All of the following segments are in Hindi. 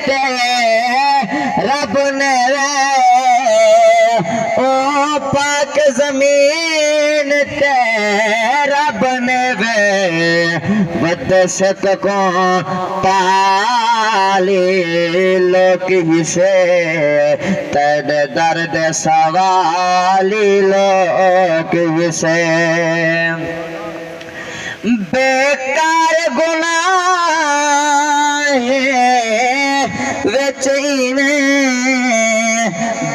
ते रब ने ओ पाक जमीन ते रब ने वदशत को पाली लोक हिसे तद दर्द सवाली लोक हिसे बेकार गुनाह वेचीने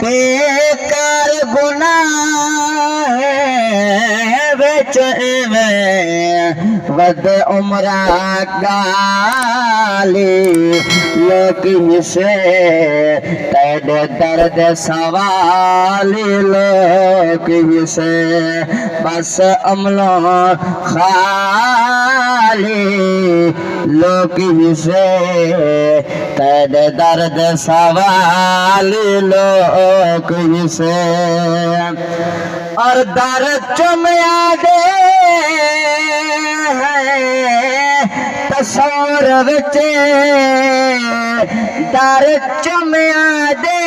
बेकार गुनाह वेचीने वद उमरा गाली लोक हिसे तद दर्द सवाली लोक हिसे बस अमलो खाली लोक हिसे तद दर्द सवाली लोक हिसे और दर्द चुमया दे तसौर बचे दर्द चुमया दे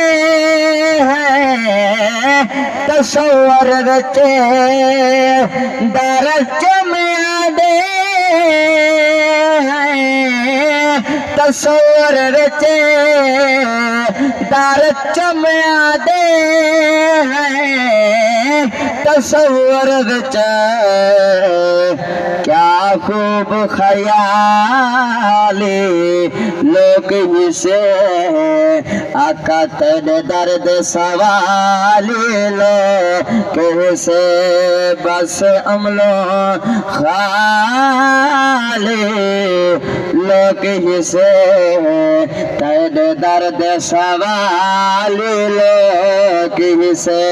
तसौर बचे दर्द चुमया दे तसौर बचे दर्द चुमया दे तसौर बचे क्या खूब ख्याली लोक हिसे आका तद दर्द सवाली लोक हिसे बस अमलो खाली लोक हिसे तद दर्द सवाली लोक हिसे।